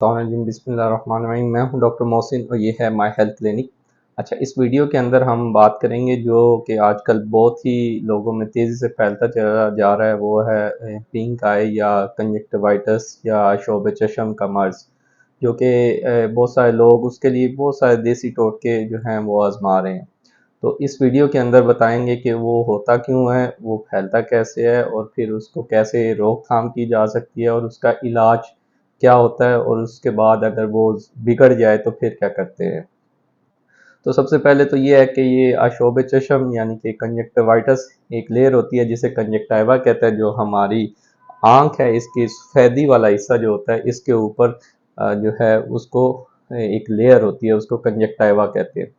बिस्मिल्लाहिर्रहमानिर्रहीम। मैं हूं डॉक्टर मोहसिन और ये है माय हेल्थ क्लिनिक। अच्छा, इस वीडियो के अंदर हम बात करेंगे जो कि आजकल बहुत ही लोगों में तेज़ी से फैलता चला जा रहा है, वो है पिंक आई या कंजक्टिवाइटिस या शोब चशम का मर्ज़, जो कि बहुत सारे लोग उसके लिए बहुत सारे देसी टोटके जो हैं वो आजमा रहे हैं। तो इस वीडियो के अंदर बताएंगे कि वो होता क्यों है, वो फैलता कैसे है और फिर उसको कैसे रोकथाम की जा सकती है और उसका इलाज क्या होता है, और उसके बाद अगर वो बिगड़ जाए तो फिर क्या करते हैं। तो सबसे पहले तो ये है कि ये आशोब चशम यानी कि कंजक्टिवाइटिस एक लेयर होती है जिसे कंजक्टिवा कहते हैं, जो हमारी आँख है इसकी सफ़ेदी वाला हिस्सा जो होता है इसके ऊपर जो है उसको एक लेयर होती है, उसको कंजक्टिवा कहते हैं।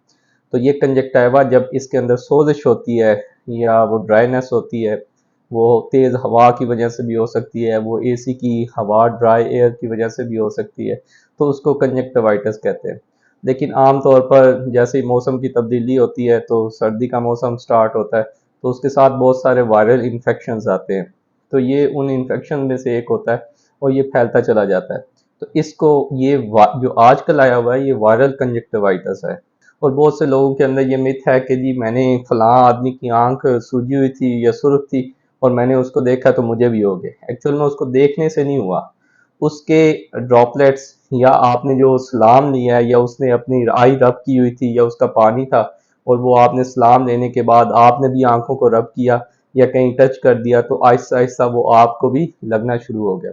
तो ये कंजक्टिवा जब इसके अंदर सोजिश होती है या वो ड्राइनेस होती है, वो तेज़ हवा की वजह से भी हो सकती है, वो एसी की हवा ड्राई एयर की वजह से भी हो सकती है, तो उसको कंजक्टिवाइटिस कहते हैं। लेकिन आम तौर पर जैसे ही मौसम की तब्दीली होती है, तो सर्दी का मौसम स्टार्ट होता है, तो उसके साथ बहुत सारे वायरल इन्फेक्शंस आते हैं। तो ये उन इन्फेक्शन में से एक होता है और ये फैलता चला जाता है। तो इसको जो आजकल आया हुआ है ये वायरल कंजक्टिवाइटिस है। और बहुत से लोगों के अंदर ये मिथ है कि जी मैंने फलां आदमी की आंख सूजी हुई थी या सुर्ख थी और मैंने उसको देखा तो मुझे भी हो गया। एक्चुअल में उसको देखने से नहीं हुआ, उसके ड्रॉपलेट्स या आपने जो सलाम लिया है या उसने अपनी आई रब की हुई थी या उसका पानी था और वो आपने सलाम लेने के बाद आपने भी आंखों को रब किया या कहीं टच कर दिया, तो आहिस्ता आहिस्ता वो आपको भी लगना शुरू हो गया।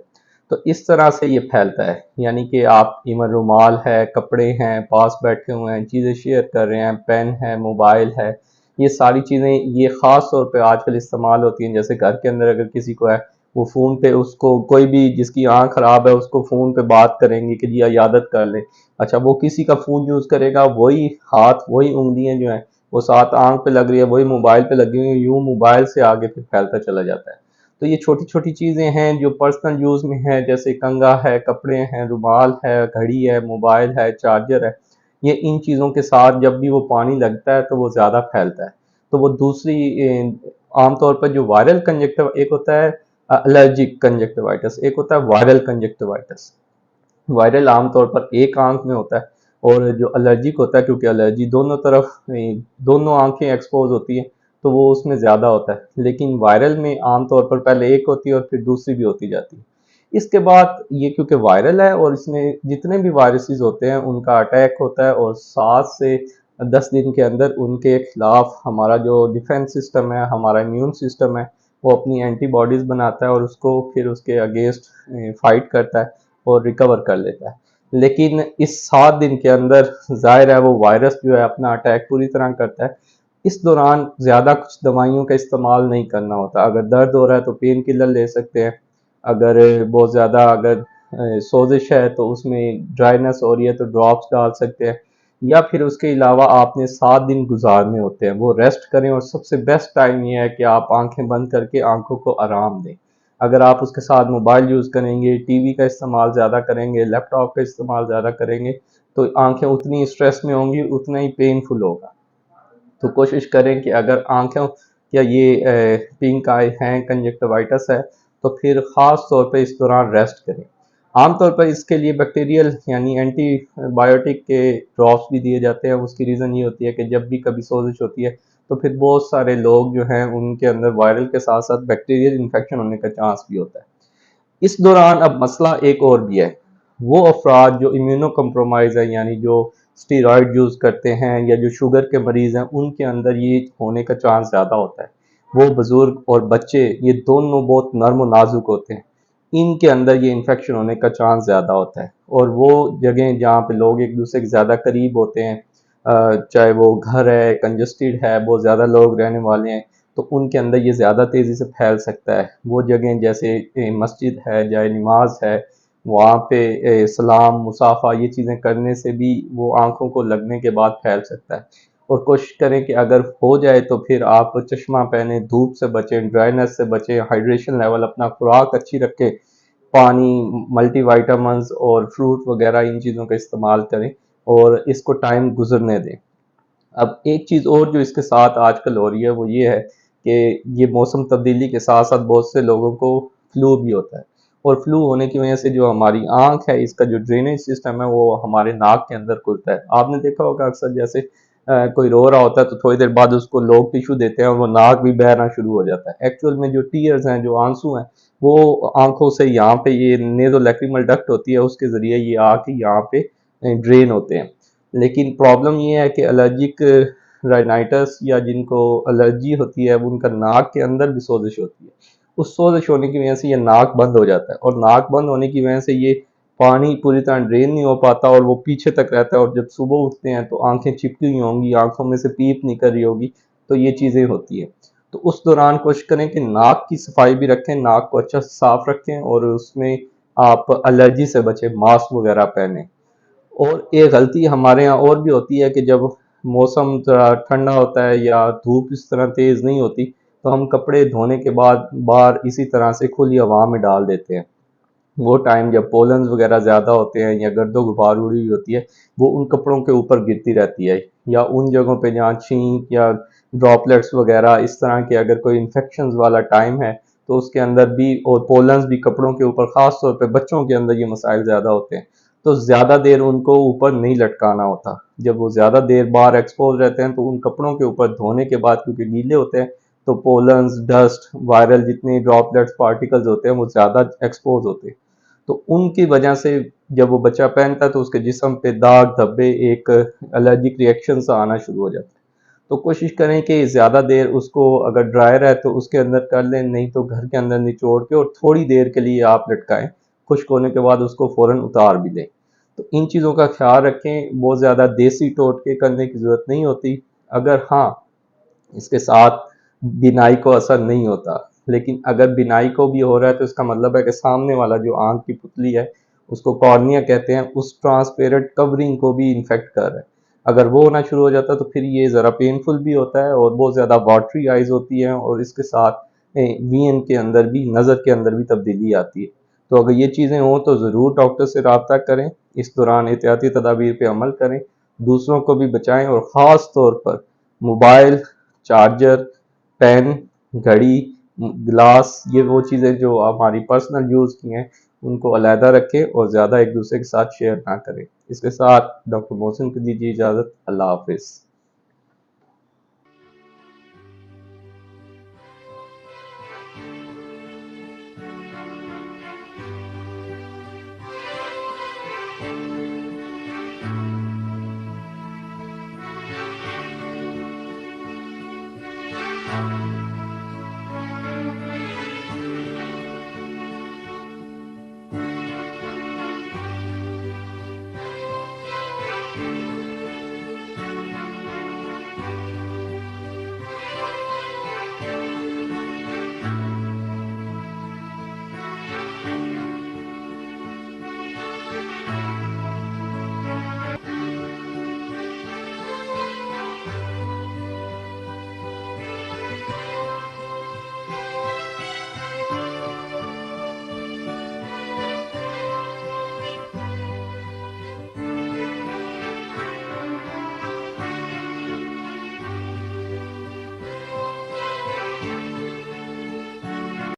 तो इस तरह से ये फैलता है, यानी कि आप इवन रुमाल है, कपड़े हैं, पास बैठे हुए हैं, चीज़ें शेयर कर रहे हैं, पेन है, मोबाइल है, ये सारी चीज़ें ये ख़ास तौर पे आजकल इस्तेमाल होती हैं। जैसे घर के अंदर अगर किसी को है, वो फ़ोन पे उसको कोई भी जिसकी आँख ख़राब है उसको फ़ोन पे बात करेंगे कि जी इयादत कर लें। अच्छा, वो किसी का फ़ोन यूज़ करेगा, वही हाथ वही उँगलियाँ जो हैं वो साथ आँख पे लग रही है, वही मोबाइल पे लगी हुई है, यूँ मोबाइल से आगे फिर फैलता चला जाता है। तो ये छोटी-छोटी चीज़ें हैं जो पर्सनल यूज़ में हैं, जैसे कंघा है, कपड़े हैं, रुमाल है, घड़ी है, मोबाइल है, चार्जर है। ये इन चीज़ों के साथ जब भी वो पानी लगता है तो वो ज़्यादा फैलता है। तो वो दूसरी आम तौर पर जो वायरल कंजक्टिव एक होता है एलर्जिक कंजक्टिवाइटिस, एक होता है वायरल कंजक्टिवाइटिस। वायरल आमतौर पर एक आंख में होता है और जो एलर्जिक होता है, क्योंकि एलर्जी दोनों तरफ दोनों आंखें एक्सपोज होती हैं, तो वो उसमें ज़्यादा होता है। लेकिन वायरल में आमतौर पर पहले एक होती है और फिर दूसरी भी होती जाती है। इसके बाद ये क्योंकि वायरल है और इसमें जितने भी वायरसेस होते हैं उनका अटैक होता है और 7 से 10 दिन के अंदर उनके खिलाफ हमारा जो डिफेंस सिस्टम है, हमारा इम्यून सिस्टम है, वो अपनी एंटीबॉडीज़ बनाता है और उसको फिर उसके अगेंस्ट फाइट करता है और रिकवर कर लेता है। लेकिन इस 7 दिन के अंदर ज़ाहिर है वो वायरस जो है अपना अटैक पूरी तरह करता है। इस दौरान ज़्यादा कुछ दवाइयों का इस्तेमाल नहीं करना होता। अगर दर्द हो रहा है तो पेन किलर ले सकते हैं। अगर बहुत ज़्यादा अगर सोजिश है तो उसमें ड्राइनेस हो रही है तो ड्रॉप्स डाल सकते हैं। या फिर उसके अलावा आपने 7 दिन गुज़ारने होते हैं, वो रेस्ट करें और सबसे बेस्ट टाइम ये है कि आप आँखें बंद करके आँखों को आराम दें। अगर आप उसके साथ मोबाइल यूज़ करेंगे, टीवी का इस्तेमाल ज़्यादा करेंगे, लैपटॉप का इस्तेमाल ज़्यादा करेंगे, तो आँखें उतनी स्ट्रेस में होंगी, उतना ही पेनफुल होगा। तो कोशिश करें कि अगर आँखों या ये पिंक आई हैं, कंजक्टिवाइटिस है, तो फिर ख़ास तौर पे इस दौरान रेस्ट करें। आम तौर पर इसके लिए बैक्टीरियल यानी एंटीबायोटिक के ड्रॉप्स भी दिए जाते हैं। उसकी रीज़न ये होती है कि जब भी कभी सोजिश होती है, तो फिर बहुत सारे लोग जो हैं उनके अंदर वायरल के साथ-साथ बैक्टीरियल इन्फेक्शन होने का चांस भी होता है। इस दौरान अब मसला एक और भी है, वो अफराद जो इम्यूनो कम्प्रोमाइज़ है, यानी जो स्टेरॉयड यूज़ करते हैं या जो शुगर के मरीज़ हैं, उनके अंदर ये होने का चांस ज़्यादा होता है। वो बुज़ुर्ग और बच्चे ये दोनों बहुत नर्म और नाज़ुक होते हैं, इनके अंदर ये इन्फेक्शन होने का चांस ज़्यादा होता है। और वो जगह जहाँ पे लोग एक दूसरे के ज़्यादा करीब होते हैं, चाहे वो घर है, कंजस्टेड है, बहुत ज़्यादा लोग रहने वाले हैं, तो उनके अंदर ये ज़्यादा तेज़ी से फैल सकता है। वो जगह जैसे मस्जिद है, जाए नमाज है, वहाँ पे सलाम, मुसाफ़ा ये चीज़ें करने से भी वो आँखों को लगने के बाद फैल सकता है। और कोशिश करें कि अगर हो जाए तो फिर आप चश्मा पहनें, धूप से बचें, ड्राइनेस से बचें, हाइड्रेशन लेवल अपना खुराक अच्छी रखें, पानी, मल्टीविटामिन्स और फ्रूट वगैरह इन चीज़ों का इस्तेमाल करें और इसको टाइम गुज़रने दें। अब एक चीज़ और जो इसके साथ आजकल हो रही है वो ये है कि ये मौसम तब्दीली के साथ-साथ बहुत से लोगों को फ्लू भी होता है और फ्लू होने की वजह से जो हमारी आँख है, इसका जो ड्रेनेज सिस्टम है वो हमारे नाक के अंदर खुलता है। आपने देखा होगा अक्सर जैसे कोई रो रहा होता है तो थोड़ी देर बाद उसको लोग टिश्यू देते हैं और वो नाक भी बहना शुरू हो जाता है। एक्चुअल में जो टीयर्स हैं, जो आंसू हैं, वो आँखों से यहाँ पे ये नेज़ोलैक्रिमल डक्ट होती है, उसके ज़रिए ये आके यहाँ पे ड्रेन होते हैं। लेकिन प्रॉब्लम ये है कि एलर्जिक राइनाइटिस या जिनको एलर्जी होती है, वो उनका नाक के अंदर भी सोजिश होती है। उस सोजिश होने की वजह से ये नाक बंद हो जाता है और नाक बंद होने की वजह से ये पानी पूरी तरह ड्रेन नहीं हो पाता और वो पीछे तक रहता है और जब सुबह उठते हैं तो आंखें चिपकी हुई होंगी, आंखों में से पीप निकल रही होगी, तो ये चीज़ें होती हैं। तो उस दौरान कोशिश करें कि नाक की सफाई भी रखें, नाक को अच्छा साफ रखें और उसमें आप एलर्जी से बचें, मास्क वगैरह पहने। और एक गलती हमारे यहाँ और भी होती है कि जब मौसम थोड़ा ठंडा होता है या धूप इस तरह तेज़ नहीं होती, तो हम कपड़े धोने के बाद बाहर इसी तरह से खुली हवा में डाल देते हैं। वो टाइम जब पोलन्स वगैरह ज़्यादा होते हैं या गर्दो गुबार उड़ी हुई होती है, वो उन कपड़ों के ऊपर गिरती रहती है या उन जगहों पे जहाँ छींक या ड्रॉपलेट्स वगैरह इस तरह के अगर कोई इन्फेक्शंस वाला टाइम है, तो उसके अंदर भी और पोलन्स भी कपड़ों के ऊपर, ख़ास तौर पे बच्चों के अंदर ये मसाइल ज़्यादा होते हैं। तो ज़्यादा देर उनको ऊपर नहीं लटकाना होता। जब वो ज़्यादा देर बाहर एक्सपोज़ रहते हैं, तो उन कपड़ों के ऊपर धोने के बाद क्योंकि गीले होते हैं, तो पोलन्स, डस्ट, वायरल जितने ड्रॉपलेट्स, पार्टिकल्स होते हैं, वो ज़्यादा एक्सपोज़ होते हैं। तो उनकी वजह से जब वो बच्चा पहनता है तो उसके जिस्म पे दाग धब्बे, एक एलर्जिक रिएक्शन सा आना शुरू हो जाता है। तो कोशिश करें कि ज़्यादा देर उसको अगर ड्रायर है तो उसके अंदर कर लें, नहीं तो घर के अंदर निचोड़ के और थोड़ी देर के लिए आप लटकाएं, खुश्क होने के बाद उसको फ़ौरन उतार भी लें। तो इन चीज़ों का ख्याल रखें, बहुत ज़्यादा देसी टोटके करने की ज़रूरत नहीं होती। अगर हाँ, इसके साथ बिनाई को असर नहीं होता, लेकिन अगर बिनाई को भी हो रहा है तो इसका मतलब है कि सामने वाला जो आंख की पुतली है, उसको कॉर्निया कहते हैं, उस ट्रांसपेरेंट कवरिंग को भी इन्फेक्ट कर रहा है। अगर वो होना शुरू हो जाता है तो फिर ये ज़रा पेनफुल भी होता है और बहुत ज़्यादा वाटरी आइज़ होती हैं और इसके साथ वीएन के अंदर भी, नज़र के अंदर भी तब्दीली आती है। तो अगर ये चीज़ें हों तो ज़रूर डॉक्टर से रब्ता करें, इस दौरान एहतियाती तदाबीर पे अमल करें, दूसरों को भी बचाएं और ख़ास तौर पर मोबाइल, चार्जर, पेन, घड़ी, गिलास, ये वो चीज़ें जो हमारी पर्सनल यूज़ की हैं, उनको अलहदा रखें और ज़्यादा एक दूसरे के साथ शेयर ना करें। इसके साथ डॉक्टर मोहसिन को दीजिए इजाज़त। अल्लाह हाफिज़।